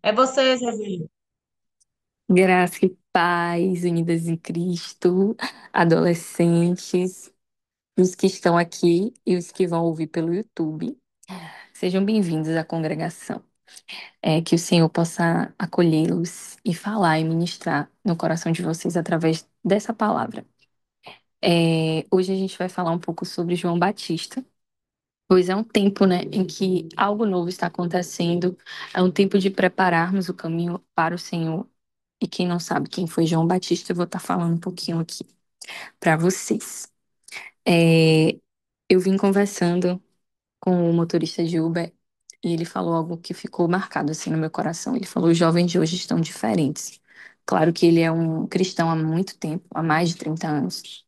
É você, Zezinho. Graça e paz, unidas em Cristo, adolescentes, os que estão aqui e os que vão ouvir pelo YouTube. Sejam bem-vindos à congregação. Que o Senhor possa acolhê-los e falar e ministrar no coração de vocês através dessa palavra. Hoje a gente vai falar um pouco sobre João Batista, pois é um tempo, né, em que algo novo está acontecendo, é um tempo de prepararmos o caminho para o Senhor. E quem não sabe quem foi João Batista, eu vou estar falando um pouquinho aqui para vocês. É, eu vim conversando com o motorista de Uber e ele falou algo que ficou marcado assim no meu coração. Ele falou: os jovens de hoje estão diferentes. Claro que ele é um cristão há muito tempo, há mais de 30 anos.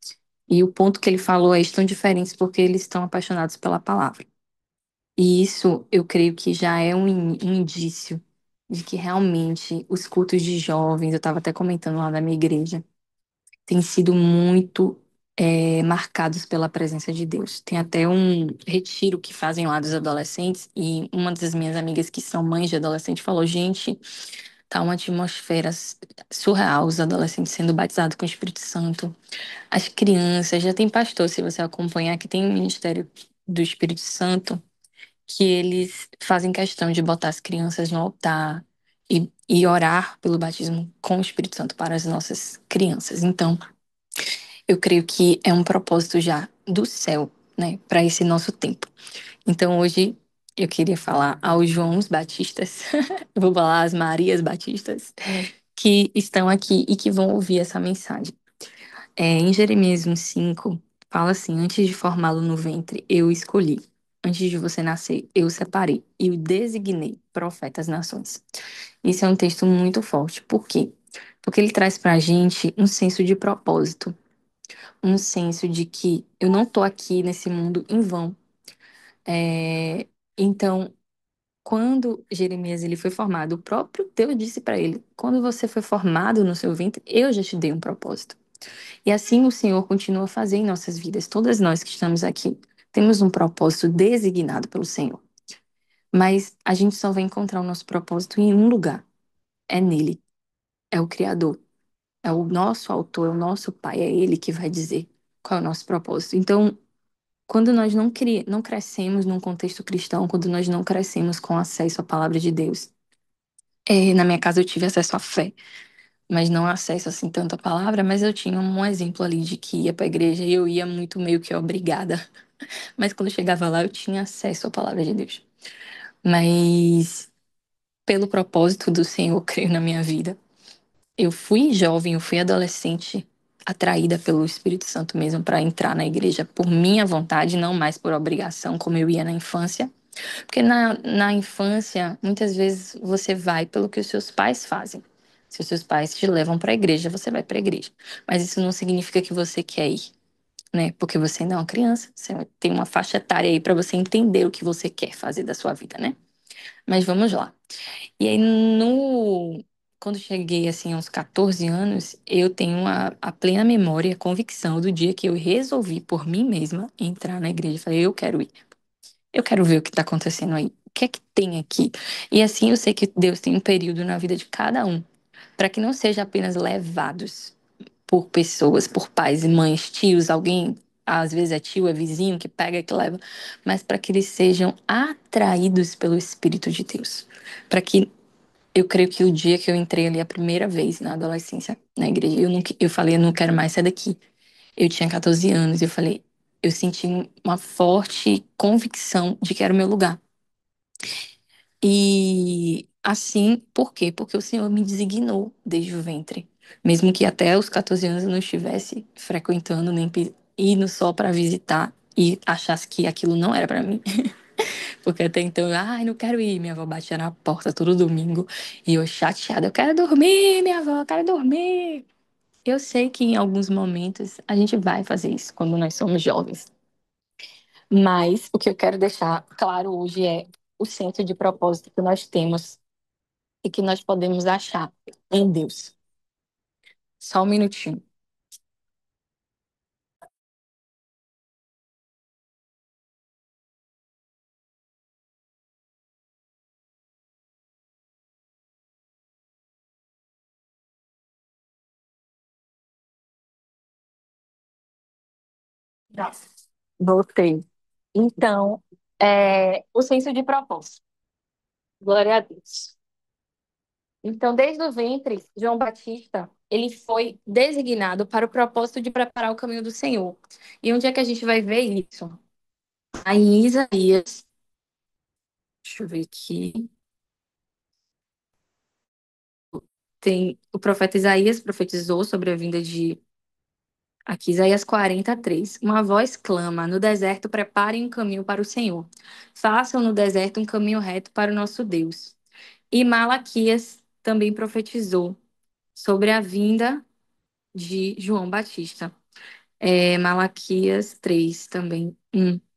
E o ponto que ele falou é: estão diferentes porque eles estão apaixonados pela palavra. E isso eu creio que já é um indício de que realmente os cultos de jovens, eu estava até comentando lá na minha igreja, têm sido muito marcados pela presença de Deus. Tem até um retiro que fazem lá dos adolescentes, e uma das minhas amigas que são mães de adolescente falou: gente, tá uma atmosfera surreal, os adolescentes sendo batizados com o Espírito Santo. As crianças, já tem pastor, se você acompanhar, que tem um ministério do Espírito Santo, que eles fazem questão de botar as crianças no altar e orar pelo batismo com o Espírito Santo para as nossas crianças. Então, eu creio que é um propósito já do céu, né, para esse nosso tempo. Então hoje eu queria falar aos Joãos Batistas, eu vou falar às Marias Batistas, que estão aqui e que vão ouvir essa mensagem. Em Jeremias 1:5, fala assim: antes de formá-lo no ventre, eu o escolhi. Antes de você nascer, eu o separei e o designei profeta às nações. Isso é um texto muito forte. Por quê? Porque ele traz para a gente um senso de propósito, um senso de que eu não tô aqui nesse mundo em vão. Então, quando Jeremias ele foi formado, o próprio Deus disse para ele: quando você foi formado no seu ventre, eu já te dei um propósito. E assim o Senhor continua a fazer em nossas vidas. Todas nós que estamos aqui temos um propósito designado pelo Senhor. Mas a gente só vai encontrar o nosso propósito em um lugar: é nele, é o Criador, é o nosso autor, é o nosso Pai, é Ele que vai dizer qual é o nosso propósito. Então, quando nós não crescemos num contexto cristão, quando nós não crescemos com acesso à palavra de Deus, na minha casa eu tive acesso à fé, mas não acesso assim tanto à palavra, mas eu tinha um exemplo ali de que ia para a igreja e eu ia muito meio que obrigada. Mas quando eu chegava lá eu tinha acesso à palavra de Deus. Mas pelo propósito do Senhor, eu creio na minha vida. Eu fui jovem, eu fui adolescente, atraída pelo Espírito Santo mesmo para entrar na igreja por minha vontade, não mais por obrigação, como eu ia na infância. Porque na infância, muitas vezes você vai pelo que os seus pais fazem. Se os seus pais te levam para a igreja, você vai para a igreja. Mas isso não significa que você quer ir, né? Porque você ainda é uma criança, você tem uma faixa etária aí para você entender o que você quer fazer da sua vida, né? Mas vamos lá. E aí, quando eu cheguei assim aos 14 anos, eu tenho a plena memória, a convicção do dia que eu resolvi por mim mesma entrar na igreja. Falei: eu quero ir. Eu quero ver o que está acontecendo aí. O que é que tem aqui? E assim eu sei que Deus tem um período na vida de cada um, para que não seja apenas levados por pessoas, por pais e mães, tios, alguém, às vezes é tio, é vizinho que pega, que leva, mas para que eles sejam atraídos pelo Espírito de Deus. Para que eu creio que o dia que eu entrei ali a primeira vez na adolescência, na igreja, eu falei: eu não quero mais sair daqui. Eu tinha 14 anos, eu falei, eu senti uma forte convicção de que era o meu lugar. E assim, por quê? Porque o Senhor me designou desde o ventre. Mesmo que até os 14 anos eu não estivesse frequentando, nem indo só para visitar e achasse que aquilo não era para mim. Porque até então, ai, não quero ir. Minha avó batia na porta todo domingo e eu chateada, eu quero dormir, minha avó, eu quero dormir. Eu sei que em alguns momentos a gente vai fazer isso quando nós somos jovens. Mas o que eu quero deixar claro hoje é o senso de propósito que nós temos e que nós podemos achar em Deus. Só um minutinho. Tá. Voltei. Então, o senso de propósito. Glória a Deus. Então, desde o ventre, João Batista, ele foi designado para o propósito de preparar o caminho do Senhor. E onde é que a gente vai ver isso? Aí em Isaías, deixa eu ver aqui, tem o profeta Isaías profetizou sobre a vinda de aqui, Isaías 43. Uma voz clama: no deserto, preparem um caminho para o Senhor. Façam no deserto um caminho reto para o nosso Deus. E Malaquias também profetizou sobre a vinda de João Batista. Malaquias 3 também.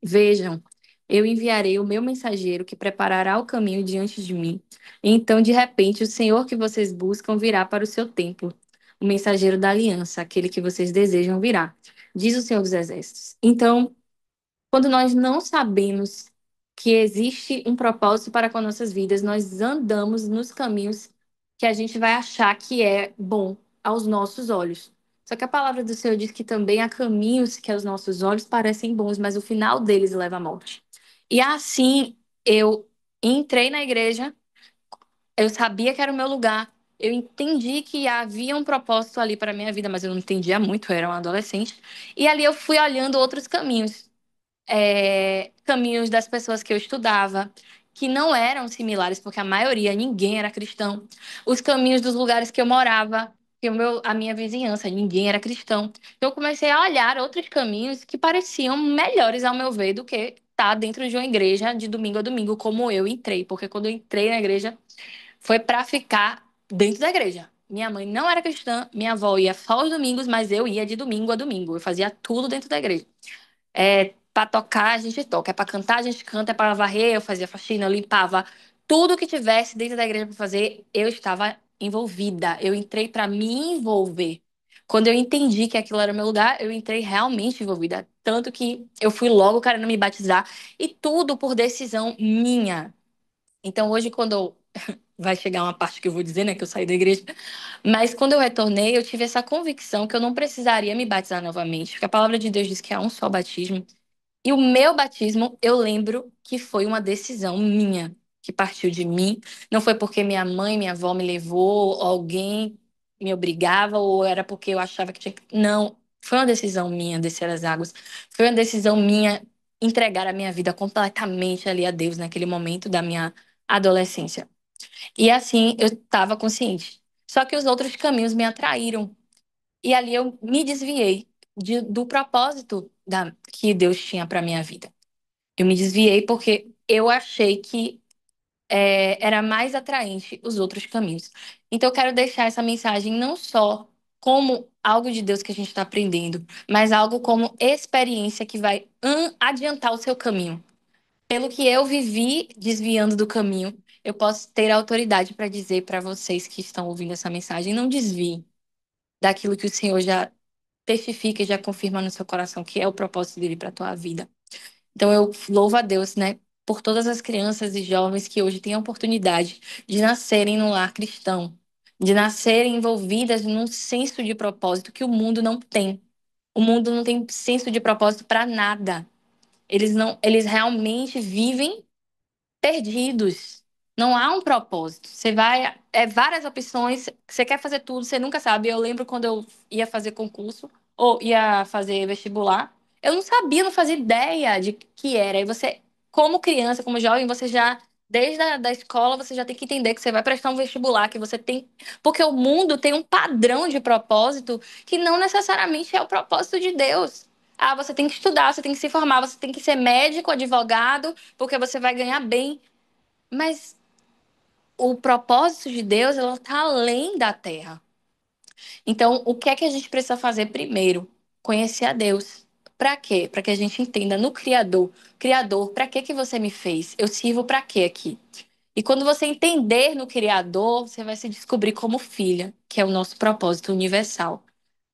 Vejam, eu enviarei o meu mensageiro que preparará o caminho diante de mim. Então, de repente, o Senhor que vocês buscam virá para o seu templo. O mensageiro da aliança, aquele que vocês desejam virá, diz o Senhor dos Exércitos. Então, quando nós não sabemos que existe um propósito para com nossas vidas, nós andamos nos caminhos que a gente vai achar que é bom aos nossos olhos. Só que a palavra do Senhor diz que também há caminhos que aos nossos olhos parecem bons, mas o final deles leva à morte. E assim eu entrei na igreja, eu sabia que era o meu lugar, eu entendi que havia um propósito ali para a minha vida, mas eu não entendia muito, eu era uma adolescente. E ali eu fui olhando outros caminhos caminhos das pessoas que eu estudava, que não eram similares, porque a maioria, ninguém era cristão. Os caminhos dos lugares que eu morava, que a minha vizinhança, ninguém era cristão. Então, eu comecei a olhar outros caminhos que pareciam melhores, ao meu ver, do que estar dentro de uma igreja de domingo a domingo, como eu entrei. Porque quando eu entrei na igreja, foi para ficar dentro da igreja. Minha mãe não era cristã, minha avó ia só aos domingos, mas eu ia de domingo a domingo. Eu fazia tudo dentro da igreja. Pra tocar, a gente toca. É pra cantar, a gente canta. É pra varrer, eu fazia faxina, eu limpava. Tudo que tivesse dentro da igreja pra fazer, eu estava envolvida. Eu entrei pra me envolver. Quando eu entendi que aquilo era o meu lugar, eu entrei realmente envolvida. Tanto que eu fui logo querendo me batizar. E tudo por decisão minha. Então hoje, vai chegar uma parte que eu vou dizer, né, que eu saí da igreja. Mas quando eu retornei, eu tive essa convicção que eu não precisaria me batizar novamente. Porque a palavra de Deus diz que há um só batismo. E o meu batismo, eu lembro que foi uma decisão minha, que partiu de mim. Não foi porque minha mãe, minha avó me levou, alguém me obrigava, ou era porque eu achava que tinha que. Não, foi uma decisão minha descer as águas. Foi uma decisão minha entregar a minha vida completamente ali a Deus naquele momento da minha adolescência. E assim eu estava consciente. Só que os outros caminhos me atraíram. E ali eu me desviei do propósito que Deus tinha para minha vida. Eu me desviei porque eu achei que era mais atraente os outros caminhos. Então eu quero deixar essa mensagem não só como algo de Deus que a gente está aprendendo, mas algo como experiência que vai adiantar o seu caminho. Pelo que eu vivi desviando do caminho, eu posso ter autoridade para dizer para vocês que estão ouvindo essa mensagem, não desvie daquilo que o Senhor já testifica e já confirma no seu coração que é o propósito dele para a tua vida. Então eu louvo a Deus, né, por todas as crianças e jovens que hoje têm a oportunidade de nascerem num lar cristão, de nascerem envolvidas num senso de propósito que o mundo não tem. O mundo não tem senso de propósito para nada. Eles realmente vivem perdidos. Não há um propósito. Você vai, várias opções, você quer fazer tudo, você nunca sabe. Eu lembro quando eu ia fazer concurso ou ia fazer vestibular, eu não sabia, não fazia ideia de que era. E você, como criança, como jovem, você já desde a da escola, você já tem que entender que você vai prestar um vestibular, que você tem, porque o mundo tem um padrão de propósito que não necessariamente é o propósito de Deus. Ah, você tem que estudar, você tem que se formar, você tem que ser médico, advogado, porque você vai ganhar bem. Mas o propósito de Deus, ela está além da terra. Então, o que é que a gente precisa fazer primeiro? Conhecer a Deus. Para quê? Para que a gente entenda no Criador. Criador, para que que você me fez? Eu sirvo para quê aqui? E quando você entender no Criador, você vai se descobrir como filha, que é o nosso propósito universal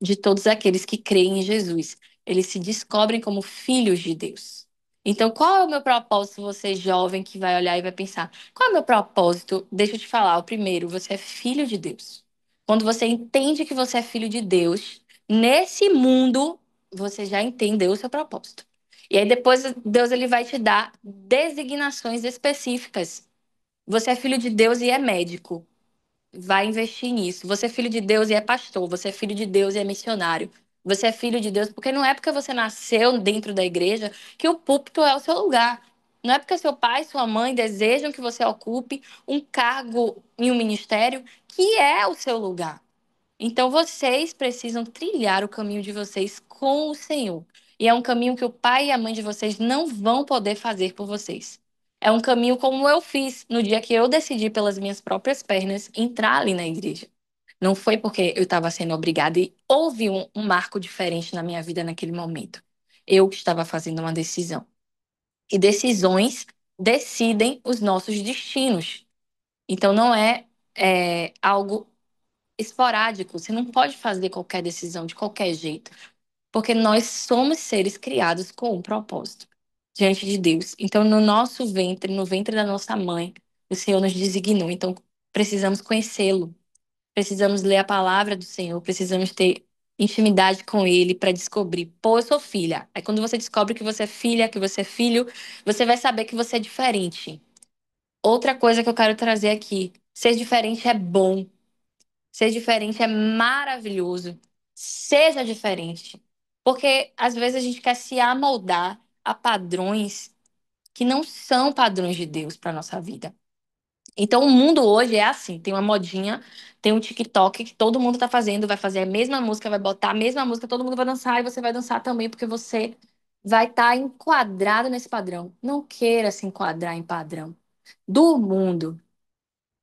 de todos aqueles que creem em Jesus. Eles se descobrem como filhos de Deus. Então, qual é o meu propósito, você jovem que vai olhar e vai pensar: qual é o meu propósito? Deixa eu te falar. O primeiro, você é filho de Deus. Quando você entende que você é filho de Deus, nesse mundo você já entendeu o seu propósito. E aí depois Deus ele vai te dar designações específicas. Você é filho de Deus e é médico. Vai investir nisso. Você é filho de Deus e é pastor. Você é filho de Deus e é missionário. Você é filho de Deus porque não é porque você nasceu dentro da igreja que o púlpito é o seu lugar. Não é porque seu pai e sua mãe desejam que você ocupe um cargo em um ministério que é o seu lugar. Então vocês precisam trilhar o caminho de vocês com o Senhor. E é um caminho que o pai e a mãe de vocês não vão poder fazer por vocês. É um caminho como eu fiz no dia que eu decidi pelas minhas próprias pernas entrar ali na igreja. Não foi porque eu estava sendo obrigada e houve um marco diferente na minha vida naquele momento. Eu estava fazendo uma decisão. E decisões decidem os nossos destinos. Então não é algo esporádico. Você não pode fazer qualquer decisão de qualquer jeito, porque nós somos seres criados com um propósito diante de Deus. Então, no nosso ventre, no ventre da nossa mãe, o Senhor nos designou. Então, precisamos conhecê-lo, precisamos ler a palavra do Senhor, precisamos ter intimidade com Ele para descobrir, pô, eu sou filha. Aí, quando você descobre que você é filha, que você é filho, você vai saber que você é diferente. Outra coisa que eu quero trazer aqui: ser diferente é bom. Ser diferente é maravilhoso. Seja diferente. Porque às vezes a gente quer se amoldar a padrões que não são padrões de Deus para nossa vida. Então o mundo hoje é assim, tem uma modinha, tem um TikTok que todo mundo tá fazendo, vai fazer a mesma música, vai botar a mesma música, todo mundo vai dançar e você vai dançar também porque você vai estar enquadrado nesse padrão. Não queira se enquadrar em padrão do mundo.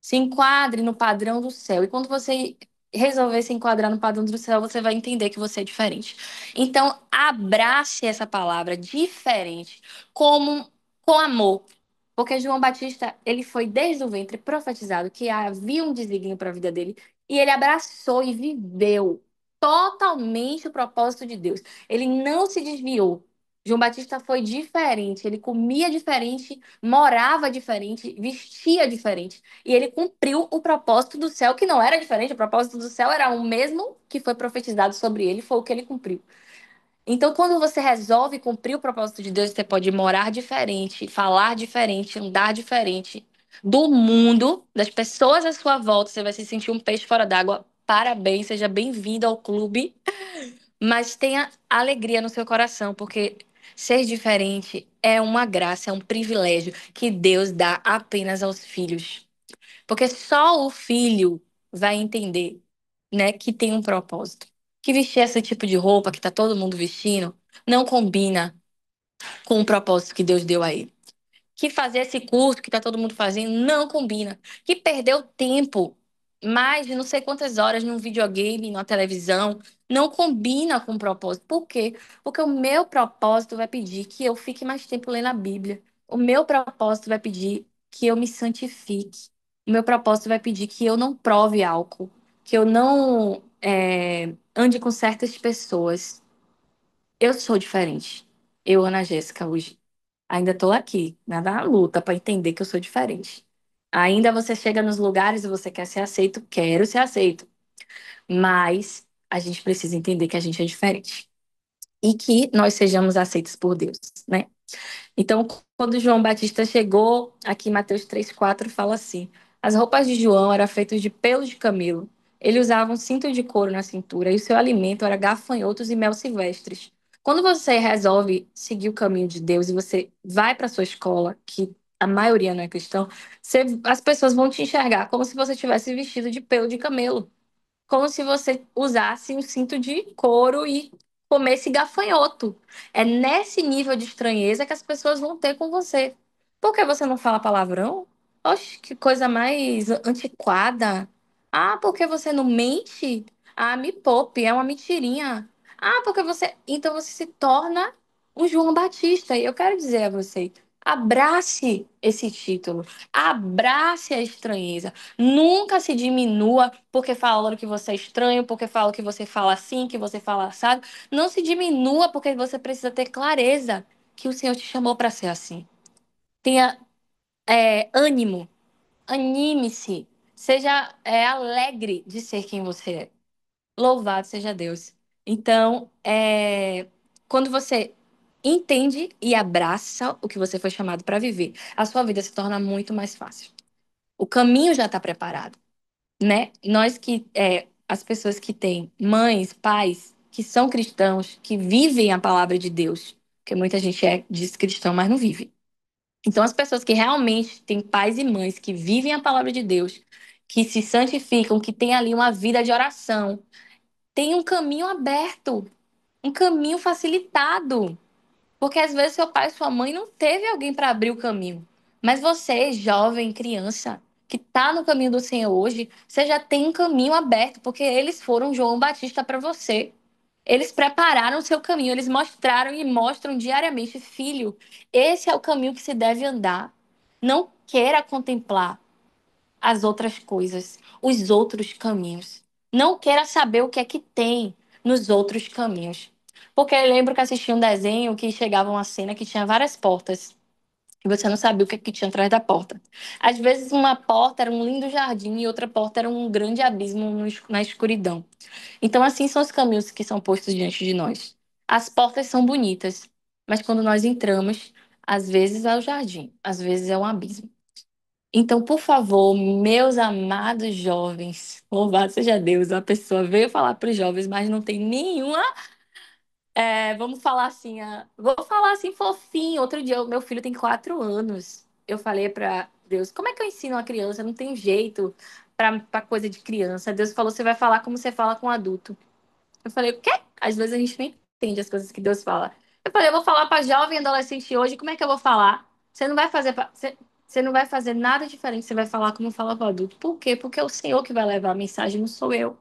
Se enquadre no padrão do céu. E quando você resolver se enquadrar no padrão do céu, você vai entender que você é diferente. Então, abrace essa palavra diferente como com amor. Porque João Batista, ele foi desde o ventre profetizado que havia um desígnio para a vida dele e ele abraçou e viveu totalmente o propósito de Deus. Ele não se desviou. João Batista foi diferente, ele comia diferente, morava diferente, vestia diferente. E ele cumpriu o propósito do céu, que não era diferente, o propósito do céu era o mesmo que foi profetizado sobre ele, foi o que ele cumpriu. Então, quando você resolve cumprir o propósito de Deus, você pode morar diferente, falar diferente, andar diferente do mundo, das pessoas à sua volta, você vai se sentir um peixe fora d'água. Parabéns, seja bem-vindo ao clube, mas tenha alegria no seu coração, porque ser diferente é uma graça, é um privilégio que Deus dá apenas aos filhos. Porque só o filho vai entender, né, que tem um propósito. Que vestir esse tipo de roupa que tá todo mundo vestindo não combina com o propósito que Deus deu a ele. Que fazer esse curso que tá todo mundo fazendo não combina. Que perdeu tempo, mais de não sei quantas horas num videogame, numa televisão, não combina com o propósito. Por quê? Porque o meu propósito vai pedir que eu fique mais tempo lendo a Bíblia. O meu propósito vai pedir que eu me santifique. O meu propósito vai pedir que eu não prove álcool, que eu não ande com certas pessoas. Eu sou diferente. Eu, Ana Jéssica, hoje. Ainda tô aqui, na luta para entender que eu sou diferente. Ainda você chega nos lugares e você quer ser aceito, quero ser aceito. Mas a gente precisa entender que a gente é diferente. E que nós sejamos aceitos por Deus, né? Então, quando João Batista chegou, aqui em Mateus 3,4 fala assim: as roupas de João eram feitas de pelos de camelo. Ele usava um cinto de couro na cintura e o seu alimento era gafanhotos e mel silvestres. Quando você resolve seguir o caminho de Deus e você vai para sua escola, que a maioria não é cristão, as pessoas vão te enxergar como se você tivesse vestido de pelo de camelo, como se você usasse um cinto de couro e comesse gafanhoto. É nesse nível de estranheza que as pessoas vão ter com você. Por que você não fala palavrão? Oxe, que coisa mais antiquada. Ah, porque você não mente? Ah, me poupe, é uma mentirinha. Ah, porque você. Então você se torna um João Batista. E eu quero dizer a você: abrace esse título, abrace a estranheza. Nunca se diminua porque falam que você é estranho, porque falam que você fala assim, que você fala assado. Não se diminua porque você precisa ter clareza que o Senhor te chamou para ser assim. Tenha ânimo, anime-se, seja alegre de ser quem você é. Louvado seja Deus. Então, quando você entende e abraça o que você foi chamado para viver, a sua vida se torna muito mais fácil. O caminho já está preparado, né? Nós que, as pessoas que têm mães, pais, que são cristãos, que vivem a palavra de Deus, porque muita gente diz cristão, mas não vive. Então, as pessoas que realmente têm pais e mães que vivem a palavra de Deus, que se santificam, que têm ali uma vida de oração, têm um caminho aberto, um caminho facilitado. Porque às vezes seu pai e sua mãe não teve alguém para abrir o caminho. Mas você, jovem, criança, que está no caminho do Senhor hoje, você já tem um caminho aberto, porque eles foram João Batista para você. Eles prepararam o seu caminho, eles mostraram e mostram diariamente, filho, esse é o caminho que se deve andar. Não queira contemplar as outras coisas, os outros caminhos. Não queira saber o que é que tem nos outros caminhos. Porque eu lembro que assisti um desenho que chegava uma cena que tinha várias portas. E você não sabia o que é que tinha atrás da porta. Às vezes, uma porta era um lindo jardim e outra porta era um grande abismo na escuridão. Então, assim são os caminhos que são postos diante de nós. As portas são bonitas, mas quando nós entramos, às vezes é o jardim, às vezes é um abismo. Então, por favor, meus amados jovens, louvado seja Deus, a pessoa veio falar para os jovens, mas não tem nenhuma. Vamos falar assim, vou falar assim fofinho. Outro dia, o meu filho tem 4 anos. Eu falei para Deus, como é que eu ensino uma criança? Não tem jeito para coisa de criança. Deus falou, você vai falar como você fala com um adulto. Eu falei, o quê? Às vezes a gente não entende as coisas que Deus fala. Eu falei, eu vou falar para jovem e adolescente hoje, como é que eu vou falar? Você não vai fazer, você não vai fazer nada diferente, você vai falar como fala para adulto. Por quê? Porque é o Senhor que vai levar a mensagem, não sou eu.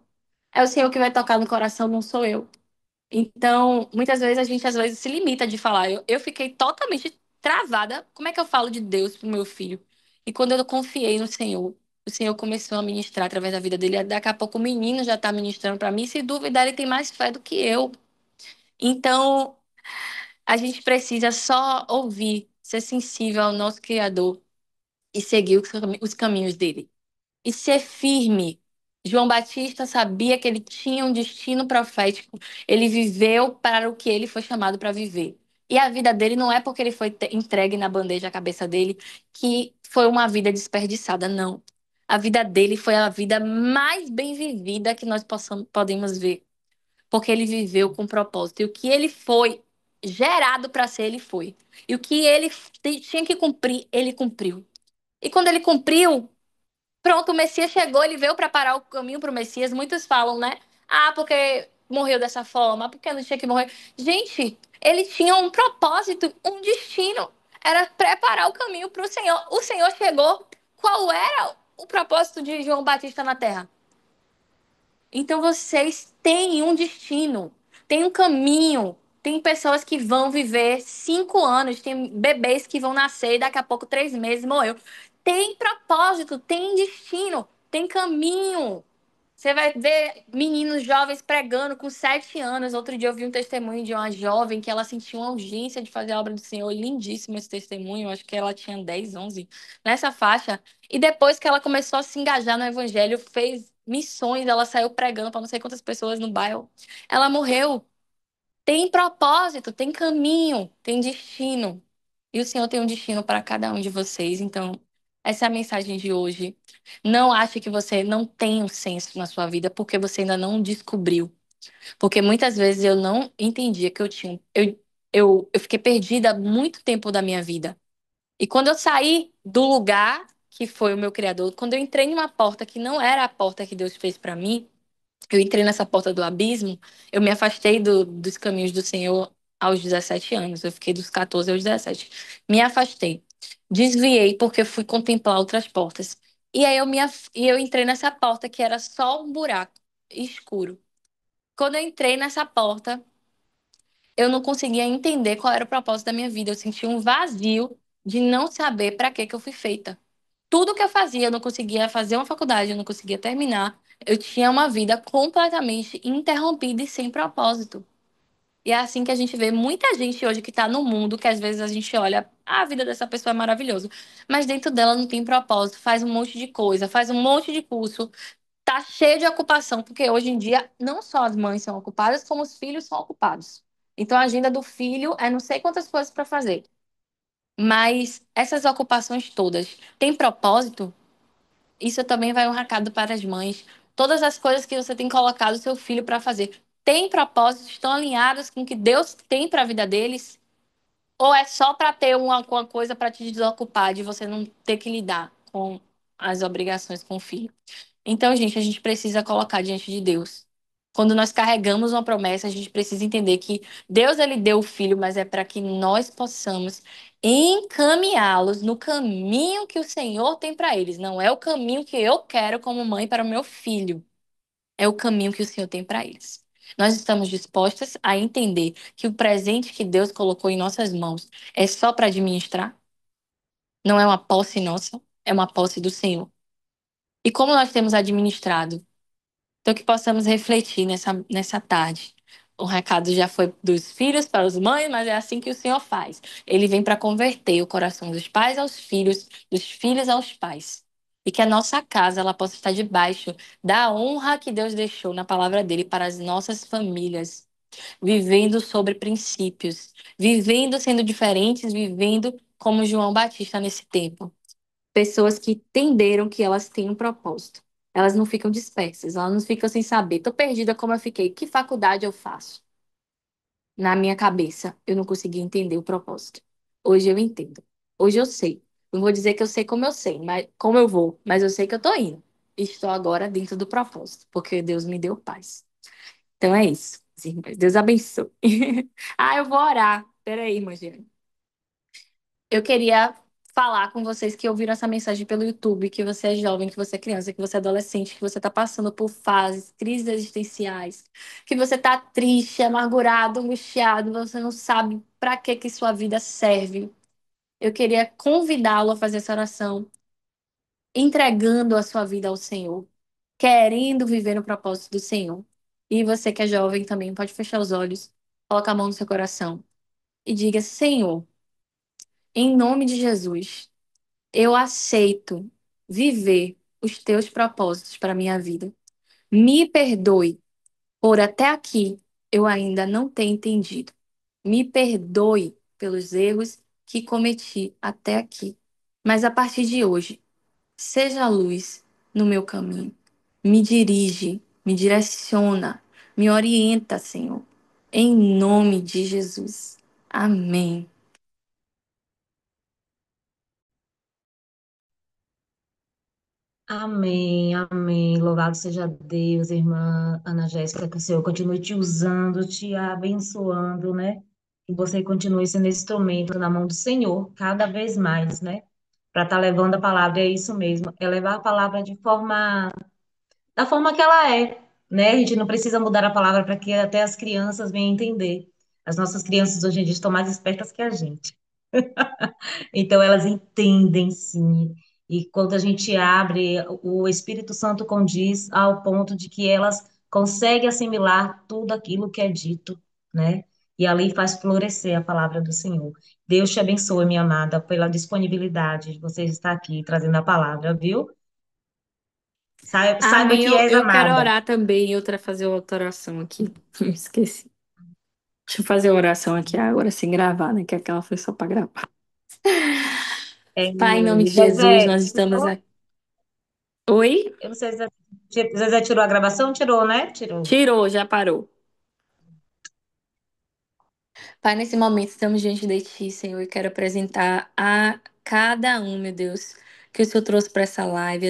É o Senhor que vai tocar no coração, não sou eu. Então, muitas vezes a gente às vezes se limita de falar. Eu fiquei totalmente travada. Como é que eu falo de Deus pro meu filho? E quando eu confiei no Senhor, o Senhor começou a ministrar através da vida dele. Daqui a pouco o menino já está ministrando para mim. Se duvidar, ele tem mais fé do que eu. Então, a gente precisa só ouvir, ser sensível ao nosso Criador e seguir os caminhos dele e ser firme. João Batista sabia que ele tinha um destino profético. Ele viveu para o que ele foi chamado para viver. E a vida dele não é porque ele foi entregue na bandeja à cabeça dele que foi uma vida desperdiçada, não. A vida dele foi a vida mais bem vivida que nós podemos ver, porque ele viveu com propósito. E o que ele foi gerado para ser, ele foi. E o que ele tinha que cumprir, ele cumpriu. E quando ele cumpriu, pronto, o Messias chegou, ele veio preparar o caminho para o Messias. Muitos falam, né? Ah, porque morreu dessa forma, porque não tinha que morrer. Gente, ele tinha um propósito, um destino. Era preparar o caminho para o Senhor. O Senhor chegou. Qual era o propósito de João Batista na terra? Então vocês têm um destino, têm um caminho. Tem pessoas que vão viver 5 anos, tem bebês que vão nascer e daqui a pouco 3 meses morreu. Tem propósito, tem destino, tem caminho. Você vai ver meninos jovens pregando com 7 anos. Outro dia eu vi um testemunho de uma jovem que ela sentiu uma urgência de fazer a obra do Senhor. Lindíssimo esse testemunho. Acho que ela tinha 10, 11 nessa faixa. E depois que ela começou a se engajar no evangelho, fez missões, ela saiu pregando para não sei quantas pessoas no bairro. Ela morreu. Tem propósito, tem caminho, tem destino. E o Senhor tem um destino para cada um de vocês. Então, essa é a mensagem de hoje. Não ache que você não tem um senso na sua vida porque você ainda não descobriu. Porque muitas vezes eu não entendia que eu tinha. Eu fiquei perdida há muito tempo da minha vida. E quando eu saí do lugar que foi o meu Criador, quando eu entrei numa porta que não era a porta que Deus fez para mim, eu entrei nessa porta do abismo, eu me afastei dos caminhos do Senhor aos 17 anos. Eu fiquei dos 14 aos 17. Me afastei. Desviei porque eu fui contemplar outras portas. E aí eu entrei nessa porta que era só um buraco escuro. Quando eu entrei nessa porta, eu não conseguia entender qual era o propósito da minha vida. Eu sentia um vazio de não saber para que eu fui feita. Tudo que eu fazia, eu não conseguia fazer uma faculdade, eu não conseguia terminar. Eu tinha uma vida completamente interrompida e sem propósito. E é assim que a gente vê muita gente hoje que está no mundo, que às vezes a gente olha, "Ah, a vida dessa pessoa é maravilhosa, mas dentro dela não tem propósito, faz um monte de coisa, faz um monte de curso, tá cheio de ocupação, porque hoje em dia não só as mães são ocupadas, como os filhos são ocupados. Então a agenda do filho é não sei quantas coisas para fazer. Mas essas ocupações todas têm propósito? Isso também vai um recado para as mães. Todas as coisas que você tem colocado seu filho para fazer, têm propósito? Estão alinhadas com o que Deus tem para a vida deles? Ou é só para ter alguma coisa para te desocupar, de você não ter que lidar com as obrigações com o filho? Então, gente, a gente precisa colocar diante de Deus. Quando nós carregamos uma promessa, a gente precisa entender que Deus ele deu o filho, mas é para que nós possamos encaminhá-los no caminho que o Senhor tem para eles. Não é o caminho que eu quero como mãe para o meu filho, é o caminho que o Senhor tem para eles. Nós estamos dispostas a entender que o presente que Deus colocou em nossas mãos é só para administrar, não é uma posse nossa, é uma posse do Senhor. E como nós temos administrado? Então, que possamos refletir nessa tarde. O recado já foi dos filhos para os mães, mas é assim que o Senhor faz. Ele vem para converter o coração dos pais aos filhos, dos filhos aos pais. E que a nossa casa ela possa estar debaixo da honra que Deus deixou na palavra dele para as nossas famílias, vivendo sobre princípios, vivendo sendo diferentes, vivendo como João Batista nesse tempo. Pessoas que entenderam que elas têm um propósito. Elas não ficam dispersas, elas não ficam sem saber. Tô perdida como eu fiquei. Que faculdade eu faço? Na minha cabeça, eu não conseguia entender o propósito. Hoje eu entendo. Hoje eu sei. Não vou dizer que eu sei como eu sei, mas como eu vou, mas eu sei que eu tô indo. Estou agora dentro do propósito, porque Deus me deu paz. Então é isso, irmãs. Deus abençoe. Ah, eu vou orar. Peraí, irmã Jeane. Eu queria falar com vocês que ouviram essa mensagem pelo YouTube, que você é jovem, que você é criança, que você é adolescente, que você está passando por fases, crises existenciais, que você está triste, amargurado, angustiado, você não sabe para que sua vida serve. Eu queria convidá-lo a fazer essa oração, entregando a sua vida ao Senhor, querendo viver no propósito do Senhor. E você que é jovem também pode fechar os olhos, colocar a mão no seu coração e diga: Senhor, em nome de Jesus. Eu aceito viver os teus propósitos para a minha vida. Me perdoe por até aqui eu ainda não ter entendido. Me perdoe pelos erros que cometi até aqui. Mas a partir de hoje, seja a luz no meu caminho. Me dirige, me direciona, me orienta, Senhor. Em nome de Jesus. Amém. Amém, amém. Louvado seja Deus, irmã Ana Jéssica, que o Senhor continue te usando, te abençoando, né? Que você continue sendo instrumento na mão do Senhor, cada vez mais, né? Para estar levando a palavra, é isso mesmo, é levar a palavra da forma que ela é, né? A gente não precisa mudar a palavra para que até as crianças venham entender. As nossas crianças hoje em dia estão mais espertas que a gente. Então, elas entendem sim. E quando a gente abre, o Espírito Santo condiz ao ponto de que elas conseguem assimilar tudo aquilo que é dito, né? E ali faz florescer a palavra do Senhor. Deus te abençoe, minha amada, pela disponibilidade de você estar aqui trazendo a palavra, viu? Saiba Amém. que Eu, és eu quero amada. orar também, fazer outra oração aqui. Eu esqueci. Deixa eu fazer a oração aqui agora, sem gravar, né? Que aquela foi só para gravar. É, Pai, em nome de Jesus, Zezé, nós estamos aqui. Oi? eu não sei se Zezé tirou a gravação, tirou, né? Tirou. Tirou, já parou. Pai, nesse momento estamos diante de Ti, Senhor, e quero apresentar a cada um, meu Deus, que o Senhor trouxe para essa live.